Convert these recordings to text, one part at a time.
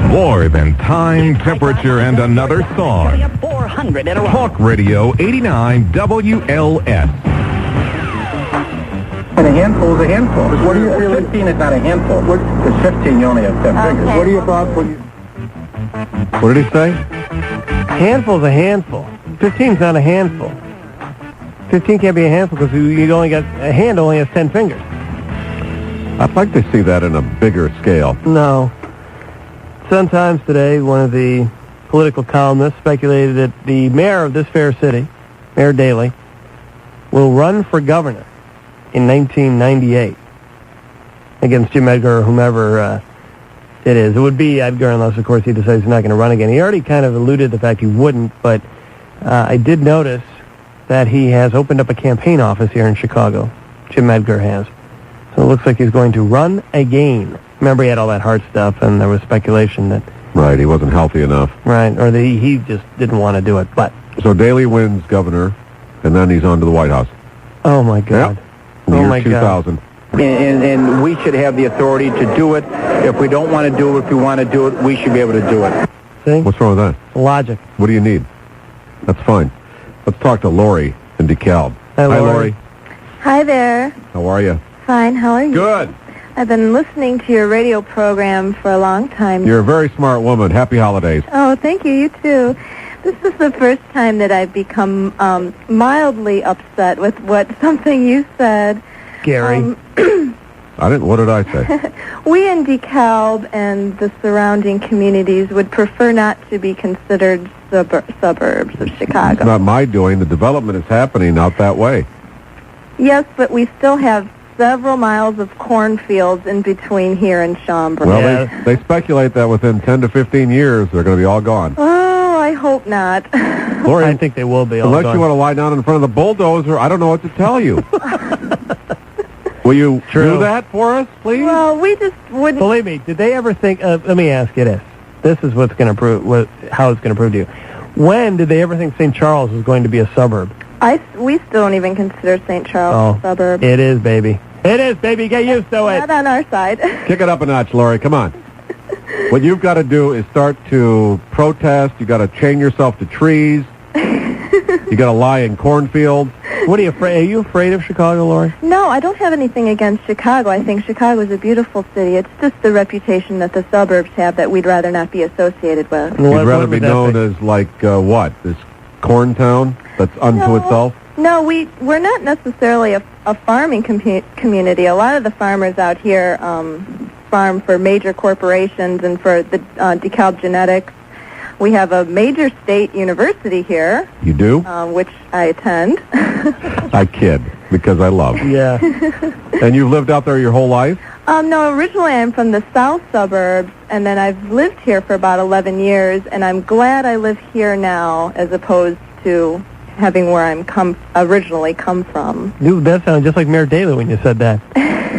More than time, temperature, and another song. 400 in a row. Talk Radio 89 WLS. And a handful is a handful. What do you? 15 is not a handful. It's 15. You only have 10 fingers. What are your thoughts? What did he say? Handful's a handful. 15's not a handful. 15 can't be a handful because you only got a hand only has 10 fingers. I'd like to see that in a bigger scale. No. Sun-Times today, one of the political columnists speculated that the mayor of this fair city, Mayor Daley, will run for governor in 1998 against Jim Edgar or whomever it is. It would be Edgar unless, of course, he decides he's not going to run again. He already kind of alluded to the fact he wouldn't, but I did notice that he has opened up a campaign office here in Chicago. Jim Edgar has. So it looks like he's going to run again. Remember, he had all that heart stuff, and there was speculation that... Right, he wasn't healthy enough. Right, or he just didn't want to do it, but... So Daley wins governor, and then he's on to the White House. Oh, my God. Yep. In the year 2000. And we should have the authority to do it. If we don't want to do it, if we want to do it, we should be able to do it. See? What's wrong with that? Logic. What do you need? That's fine. Let's talk to Lori in DeKalb. Hi, Lori. Hi there. How are you? Fine, how are you? Good. I've been listening to your radio program for a long time. You're a very smart woman. Happy holidays. Oh, thank you. You too. This is the first time that I've become mildly upset with something you said. Gary. What did I say? We in DeKalb and the surrounding communities would prefer not to be considered suburbs of Chicago. It's not my doing. The development is happening out that way. Yes, but we still have several miles of cornfields in between here and Schaumburg. Well, they speculate that within 10 to 15 years, they're going to be all gone. Oh, I hope not. Lori, I think they will be all unless gone. you want to lie down in front of the bulldozer, I don't know what to tell you. Will you do that for us, please? Well, we just wouldn't... Believe me, did they ever think... let me ask you this. This is what's going to prove... how it's going to prove to you. When did they ever think St. Charles was going to be a suburb? We still don't even consider St. Charles a suburb. It is, baby. It is, baby. Get used to it. Not on our side. Kick it up a notch, Lori. Come on. What you've got to do is start to protest. You've got to chain yourself to trees. You got to lie in cornfields. What are you afraid? Are you afraid of Chicago, Lori? No, I don't have anything against Chicago. I think Chicago is a beautiful city. It's just the reputation that the suburbs have that we'd rather not be associated with. You'd rather be known as, like, what? This corn town that's unto itself? No, we're not necessarily a farming community. A lot of the farmers out here farm for major corporations and for the DeKalb Genetics. We have a major state university here. You do? Which I attend. I kid, because I love. Yeah. And you've lived out there your whole life? No, originally I'm from the south suburbs, and then I've lived here for about 11 years, and I'm glad I live here now as opposed to having where I'm originally come from. That sounded just like Mayor Daley when you said that.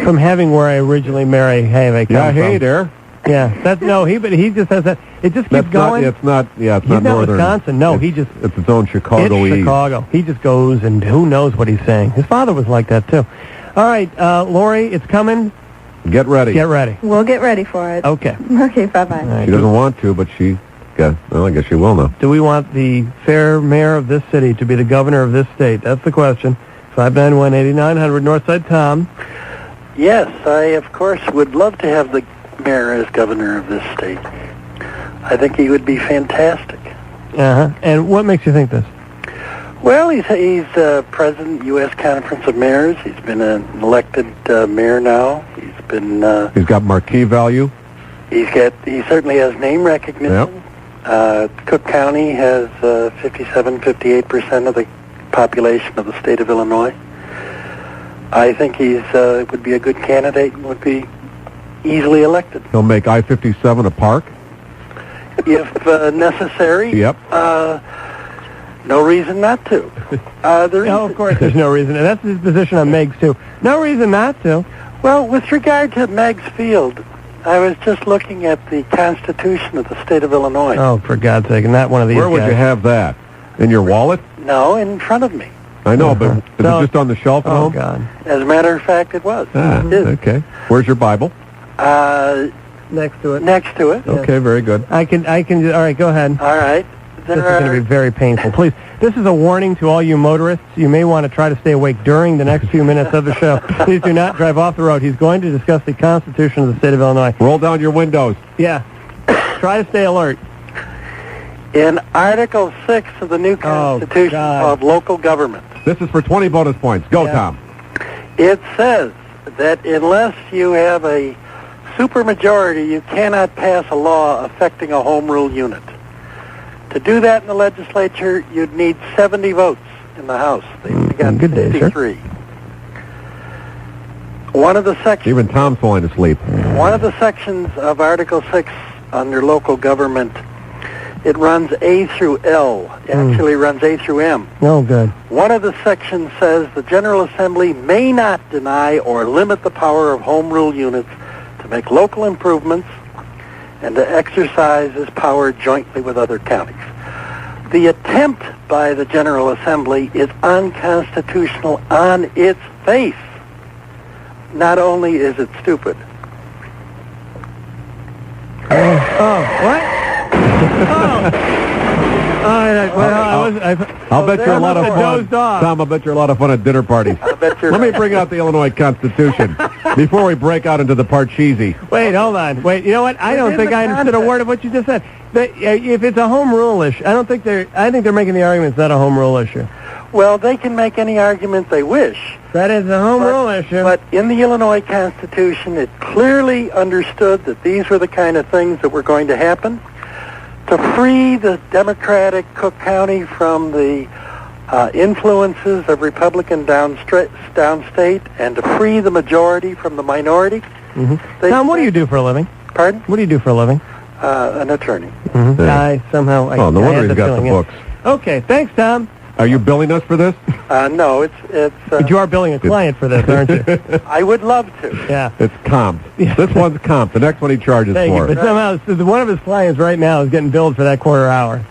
From having where I originally come from. Yeah, hey there. Yeah, but he just has that. It just keeps going. It's not He's not northern. Wisconsin. No, it's its own Chicago. It's Chicago. He just goes, and who knows what he's saying. His father was like that too. All right, Lori, it's coming. Get ready. Get ready. We'll get ready for it. Okay. Okay, bye-bye. Right. She doesn't want to, but I guess she will now. Do we want the fair mayor of this city to be the governor of this state? That's the question. 591-8900, Northside Tom. Yes, I, of course, would love to have the mayor as governor of this state. I think he would be fantastic. Uh-huh. And what makes you think this? Well, he's president of U.S. Conference of Mayors. He's been an elected mayor now. He's got marquee value. He certainly has name recognition. Yep. Cook County has 58% of the population of the state of Illinois. I think would be a good candidate and would be easily elected. He'll make I-57 a park? If necessary. Yep. No reason not to. Of course there's no reason. And that's his position on Meigs, too. No reason not to. Well, with regard to Meigs Field, I was just looking at the Constitution of the state of Illinois. Oh, for God's sake, and not one of these Where would you have that? In your wallet? No, in front of me. I know, but is it just on the shelf at home? Oh, God. As a matter of fact, it was. Ah, It is. okay. Where's your Bible? Next to it. Next to it. Okay, very good. I can. All right, go ahead. All right. This is going to be very painful. Please, this is a warning to all you motorists. You may want to try to stay awake during the next few minutes of the show. Please do not drive off the road. He's going to discuss the Constitution of the state of Illinois. Roll down your windows. Yeah. Try to stay alert. In Article 6 of the new Constitution called local government, This is for 20 bonus points. Go, Tom. it says that unless you have a supermajority, you cannot pass a law affecting a home rule unit. To do that in the legislature, you'd need 70 votes in the House. They've got Good day, sir. 53. One of the sections... Even Tom's falling asleep. One of the sections of Article 6 under local government, it runs A through L. Actually runs A through M. Oh, good. One of the sections says the General Assembly may not deny or limit the power of home rule units to make local improvements and to exercise this power jointly with other counties. The attempt by the General Assembly is unconstitutional on its face. Not only is it stupid. What? I'll bet you're a lot of fun. dozed off. Tom, I'll bet you're a lot of fun at dinner parties. I bet you're Let me bring out the Illinois Constitution before we break out into the Parcheesi. Wait, hold on. Wait, you know what? I don't think I understood a word of what you just said. If it's a home rule issue, I think they're making the argument it's not a home rule issue. Well, they can make any argument they wish. That is a home rule issue. But in the Illinois Constitution, it clearly understood that these were the kind of things that were going to happen. To free the Democratic Cook County from the influences of Republican downstate and to free the majority from the minority. Tom, what do you do for a living? Pardon? What do you do for a living? An attorney. Yeah. No Oh, no I wonder had he's got the feeling, books. Okay, thanks, Tom. Are you billing us for this? No, it's. But you are billing a client for this, aren't you? I would love to. Yeah. It's comp. This one's comp. The next one he charges Thank for. you. But somehow, one of his clients right now is getting billed for that quarter hour.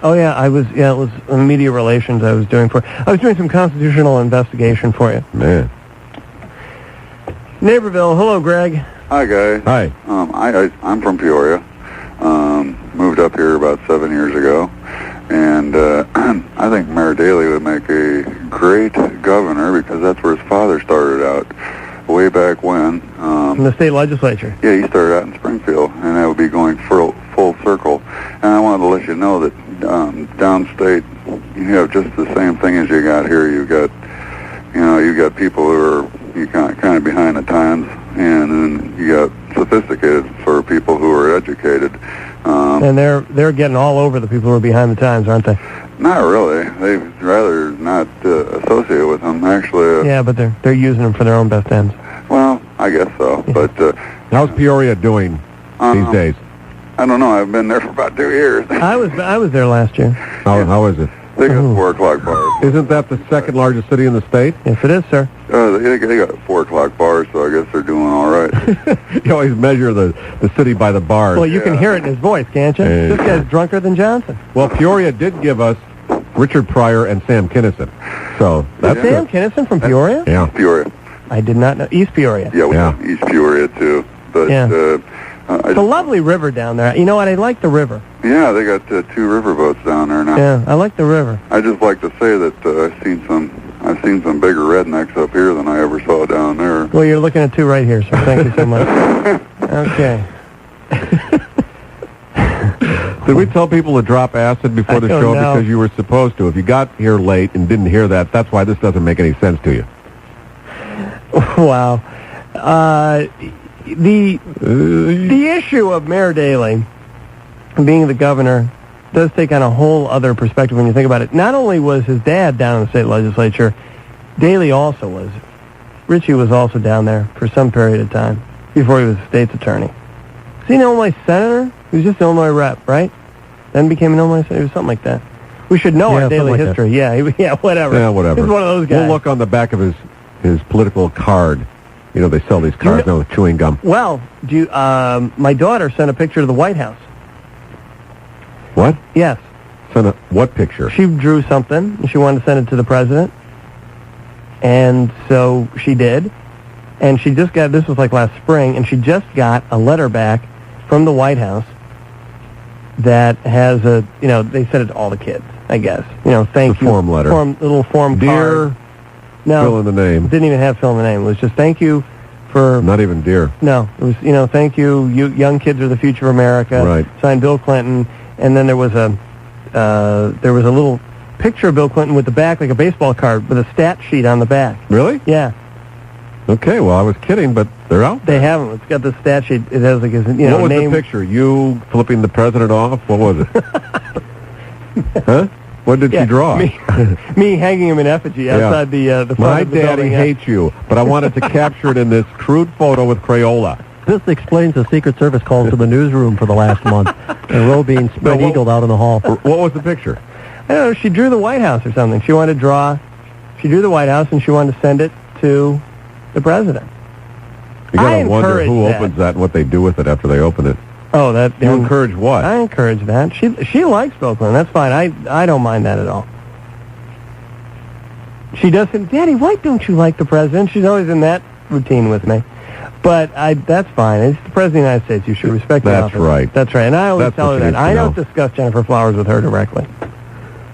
Oh, yeah, it was media relations I was doing some constitutional investigation for you. Man. Neighborville, hello, Greg. Hi, guys. Hi. I'm from Peoria. Moved up here about 7 years ago. And I think Mayor Daley would make a great governor because that's where his father started out way back when. In the state legislature. Yeah, he started out in Springfield, and that would be going full circle. And I wanted to let you know that downstate, you have just the same thing as you got here. You got people who are kind of behind the times, and then you got sophisticated sort of people who are educated. And they're getting all over the people who are behind the times, aren't they? Not really. They'd rather not associate with them, actually. Yeah, but they're using them for their own best ends. Well, I guess so. Yeah. But How's Peoria doing these days? I don't know. I've been there for about 2 years. I was there last year. How is it? They got 4 o'clock bars. Isn't that the second largest city in the state? Yes, it is, sir. They got 4 o'clock bars, so I guess they're doing all right. You always measure the city by the bars. Well, you can hear it in his voice, can't you? Hey. This guy's drunker than Johnson. Well, Peoria did give us Richard Pryor and Sam Kinison. So that's Sam good. Kinison from Peoria? Yeah. Peoria. I did not know. East Peoria. Yeah, we Yeah. have East Peoria, too. But, Yeah. It's a lovely river down there. You know what? I like the river. yeah, they got 2 riverboats down there now. Yeah, I like the river. I just like to say that I've seen some bigger rednecks up here than I ever saw down there. Well, you're looking at 2 right here, sir. Thank you so much. Okay. Did we tell people to drop acid before the I don't show? know. Because you were supposed to. If you got here late and didn't hear that, that's why this doesn't make any sense to you. Wow. The issue of Mayor Daley being the governor does take on a whole other perspective when you think about it. Not only was his dad down in the state legislature, Daley also was. Richie was also down there for some period of time before he was a state's attorney. Was he an Illinois senator? He was just an Illinois rep, right? Then became an Illinois senator, something like that. We should know our Daley like history. Yeah, whatever. Yeah, whatever. He's one of those guys. We'll look on the back of his political card. You know, they sell these cards now with chewing gum. Well, my daughter sent a picture to the White House. What? Yes. Send what picture? She drew something, and she wanted to send it to the president. And so she did. And she just got, this was like last spring, and she just got a letter back from the White House that has a, they sent it to all the kids, I guess. Thank you. Form letter. Little form Dear, card. No, fill in the name. Didn't even have fill in the name. It was just thank you for... Not even dear. No, it was, thank you, young kids are the future of America. Right. Signed Bill Clinton. And then there was a little picture of Bill Clinton with the back, like a baseball card, with a stat sheet on the back. Really? Yeah. Okay, well, I was kidding, but they're out there. They have them. It's got the stat sheet. It has like his, What was name. the picture? You flipping the president off? What was it? Huh? What did she draw? Me hanging him in effigy outside the front My of the daddy building. hates you, but I wanted to capture it in this crude photo with Crayola. This explains the Secret Service calls to the newsroom for the last month. And Roe being spread-eagled out in the hall. What was the picture? I don't know. She drew the White House or something. She wanted to draw. She drew the White House and she wanted to send it to the president. You gotta I wonder encourage who that. opens that and what they do with it after they open it. Oh, that You encourage what? I encourage that. She likes Bill Clinton. That's fine. I don't mind that at all. She does say, Daddy, why don't you like the president? She's always in that routine with me. But that's fine. It's the president of the United States. You should respect the That's office. right. That's right. And I always That's tell what her she that. needs to I know. don't discuss Jennifer Flowers with her directly.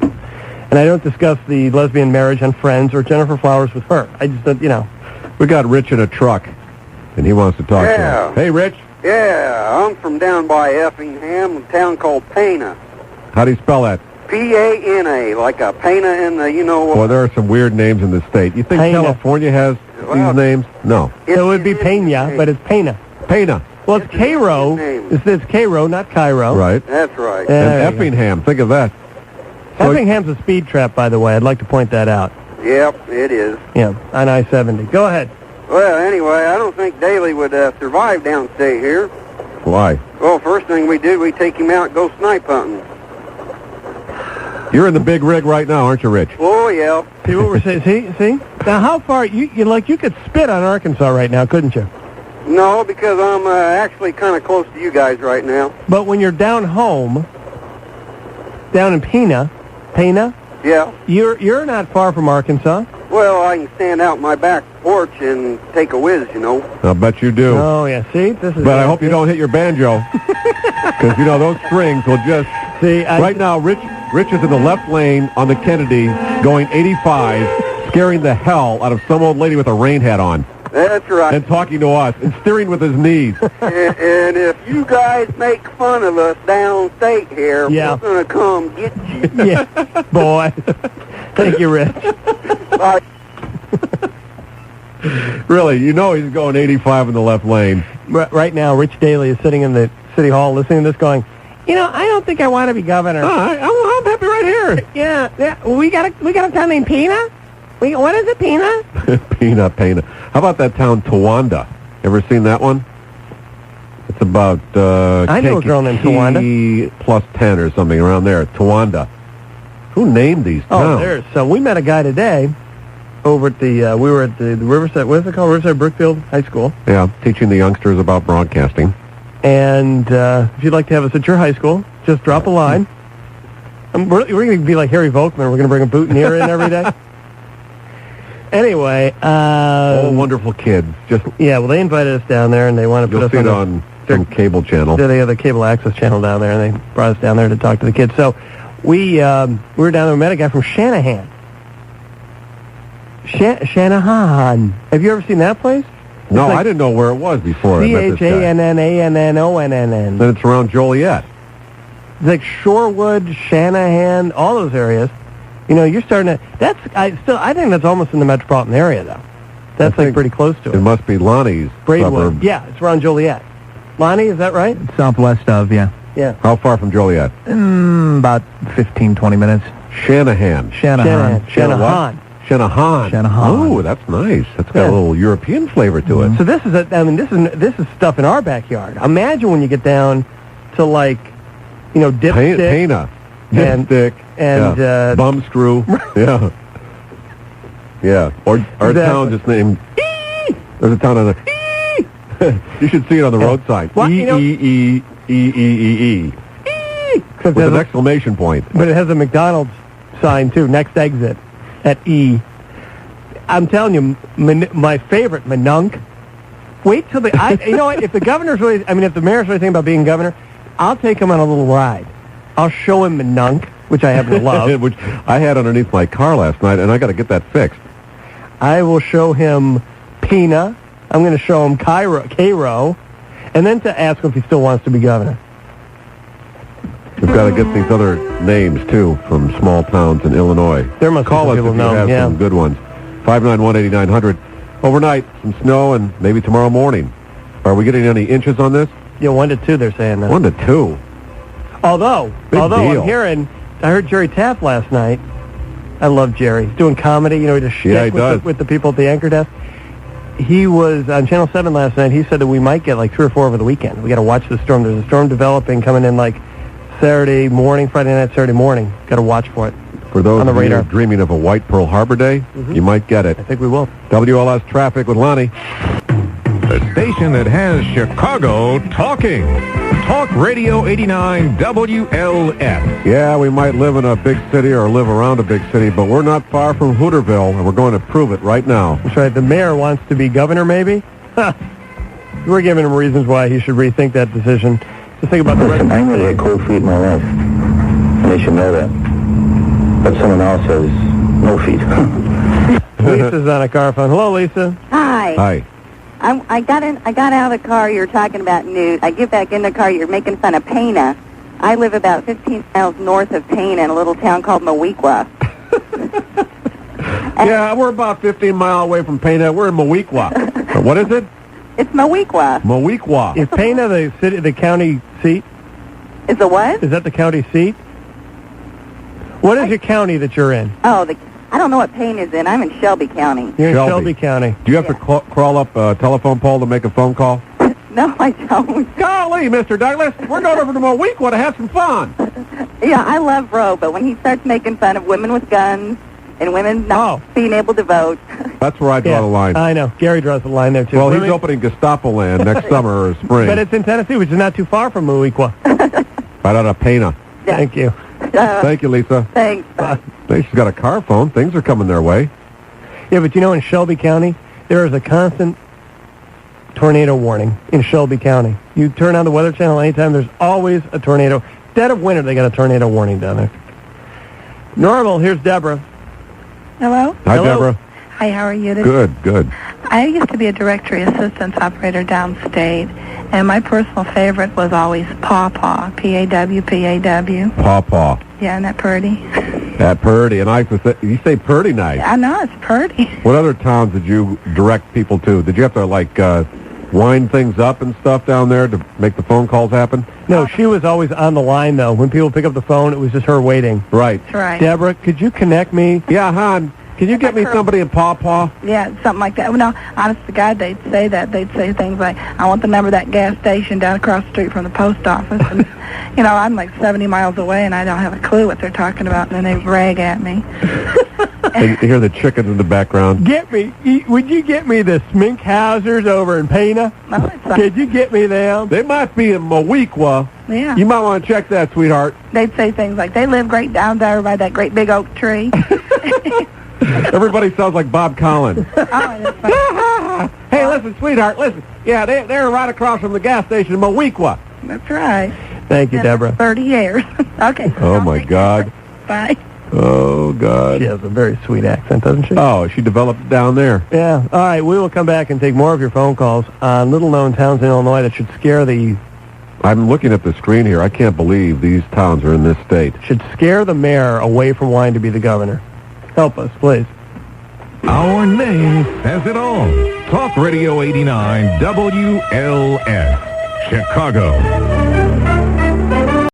And I don't discuss the lesbian marriage on Friends or Jennifer Flowers with her. I just don't, We got Rich in a truck, and he wants to talk to Yeah. us. Hey, Rich. Yeah, I'm from down by Effingham, a town called Pana. How do you spell that? P-A-N-A, like a Pana in the, Well, there are some weird names in the state. You think Pena. California has Well, these names? No. So it would be Pena, but it's Pena. Pena. Well, it's Cairo. name. It's Cairo, not Cairo. Right. That's right. Yeah, there And you go. Effingham. Think of that. So- Effingham's a speed trap, by the way. I'd like to point that out. Yep, it is. Yeah, on I-70. Go ahead. Well, anyway, I don't think Daley would survive downstate here. Why? Well, first thing we did, we take him out and go snipe hunting. You're in the big rig right now, aren't you, Rich? Oh, yeah. See what we're saying? See? Now, how far... You could spit on Arkansas right now, couldn't you? No, because I'm actually kind of close to you guys right now. But when you're down home, down in Pena, Yeah. you're not far from Arkansas. Well, I can stand out my back porch and take a whiz, I'll bet you do. Oh, yeah. See? This is... But I hope you don't hit your banjo. Because, those strings will just... See, Right now, Rich is in the left lane on the Kennedy going 85, scaring the hell out of some old lady with a rain hat on That's right. and talking to us and steering with his knees. And if you guys make fun of us downstate here, Yeah. we're going to come get you. Yeah, boy. Thank you, Rich. Bye. Really, he's going 85 in the left lane. Right now, Rich Daley is sitting in the city hall listening to this going, I don't think I want to be governor. I'm happy right here. Yeah. We got a town named Pena? What is it, Pena? Pena. How about that town, Towanda? Ever seen that one? It's about I know a girl named Towanda. plus 10 or something around there. Towanda. Who named these towns? So we met a guy today over at the, we were at the Riverside, what is it called? Riverside Brookfield High School. Yeah, teaching the youngsters about broadcasting. And if you'd like to have us at your high school, just drop a line. We're going to be like Harry Volkman. We're going to bring a boutonniere in every day. Anyway. All wonderful kids. Yeah, well, they invited us down there, and they want to put You'll us see it on some cable channel. They have the cable access channel down there, and they brought us down there to talk to the kids. So we were down there and met a guy from Shanahan. Shanahan. Have you ever seen that place? No, I didn't know where it was before I met this guy. Chanannanonn. Then it's around Joliet. It's like Shorewood, Shanahan, all those areas. You're starting to... I think that's almost in the metropolitan area, though. That's like pretty close to it. It must be Lonnie's Braidwood. suburb. Yeah, it's around Joliet. Lonnie, is that right? Southwest of, yeah. Yeah. How far from Joliet? About 15, 20 minutes. Shanahan. Shanahan. Shanahan. Shanahan. Oh, that's nice. That's got a little European flavor to it. So this is this is stuff in our backyard. Imagine when you get down to Dipstick. Pena. And- Dipstick. and, yeah. Bum screw. Yeah. Yeah. Or a town just named... There's a town on the... You should see it on the road sign. What? E-E-E-E-E-E-E. With an exclamation point. But it has a McDonald's sign, too, next exit at E. I'm telling you, my favorite, Minunk, Wait till you know what? If the governor's really, if the mayor's really thinking about being governor, I'll take him on a little ride. I'll show him Minunk, which I happen to love. Which I had underneath my car last night, and I got to get that fixed. I will show him Pina. I'm going to show him Cairo, and then to ask him if he still wants to be governor. We've got to get these other names, too, from small towns in Illinois. There must Call be us some if people you have some good ones. 591-8900. Overnight, some snow, and maybe tomorrow morning. Are we getting any inches on this? Yeah, 1 to 2, they're saying that. 1 to 2. Although deal. I heard Jerry Taft last night. I love Jerry. He's doing comedy, he does shtick with the people at the anchor desk. He was on Channel 7 last night. He said that we might get like 3 or 4 over the weekend. We got to watch the storm. There's a storm developing coming in like Saturday morning, Friday night, Saturday morning. Got to watch for it. For those on the of you radar. dreaming of a white Pearl Harbor Day, you might get it. I think we will. WLS Traffic with Lonnie. The station that has Chicago talking. Talk Radio 89 WLS. Yeah, we might live in a big city or live around a big city, but we're not far from Hooterville, and we're going to prove it right now. That's right. The mayor wants to be governor, maybe? We're giving him reasons why he should rethink that decision. Just think about the rest. I never had cold feet in my life. And they should know that. But someone else has no feet. Lisa's on a car phone. Hello, Lisa. Hi. Hi. I got out of the car. You were talking about nude. I get back in the car. You're making fun of Pana. I live about 15 miles north of Pana in a little town called Mowequa. Yeah, we're about 15 miles away from Pana. We're in Mowequa. What is it? It's Mowequa. Mowequa. Is Pana the county seat? Is the what? Is that the county seat? What is your county that you're in? Oh, I don't know what Pana is in. I'm in Shelby County. You're in Shelby County. Do you have to crawl up a telephone pole to make a phone call? No, I don't. Golly, Mr. Douglas, we're going over to Mowequa to have some fun. Yeah, I love Roe, but when he starts making fun of women with guns and women not being able to vote. That's where I draw the line. I know. Gary draws the line there, too. Well, he's opening Gestapo land next summer or spring. But it's in Tennessee, which is not too far from Mowequa. Right out of Pana. Yeah. Thank you. Thank you, Lisa. Thanks. She's got a car phone. Things are coming their way. Yeah, but in Shelby County, there is a constant tornado warning in Shelby County. You turn on the Weather Channel anytime, there's always a tornado. Dead of winter, they got a tornado warning down there. Normal, here's Deborah. Hello? Hi, Deborah. Hi, how are you today? Good. I used to be a directory assistance operator downstate, and my personal favorite was always Pawpaw, P-A-W, Pawpaw. Yeah, isn't that pretty? That Purdy. And you say Purdy nice. I know, it's pretty. What other towns did you direct people to? Did you have to, wind things up and stuff down there to make the phone calls happen? No, she was always on the line, though. When people pick up the phone, it was just her waiting. Right. That's right. Deborah, could you connect me? Yeah, hon. Can you get me somebody in Pawpaw? Yeah, something like that. Well, no, honest to God, they'd say that. They'd say things like, I want the number of that gas station down across the street from the post office. And, I'm like 70 miles away, and I don't have a clue what they're talking about, and then they rag at me. And you hear the chickens in the background. Would you get me the Sminkhausers over in Pana? No, Could you get me them? They might be in Mowequa. Yeah. You might want to check that, sweetheart. They'd say things like, they live great down there by that great big oak tree. Everybody sounds like Bob Collins. Hey, listen, sweetheart, listen. Yeah, they're right across from the gas station in Mowequa. That's right. Thank you, Deborah. 30 years. Okay. Oh, my God. Bye. Oh, God. She has a very sweet accent, doesn't she? Oh, she developed it down there. Yeah. All right, we will come back and take more of your phone calls on little-known towns in Illinois that should scare the... I'm looking at the screen here. I can't believe these towns are in this state. Should scare the mayor away from wanting to be the governor. Help us, please. Our name says it all. Talk Radio 89 WLS, Chicago.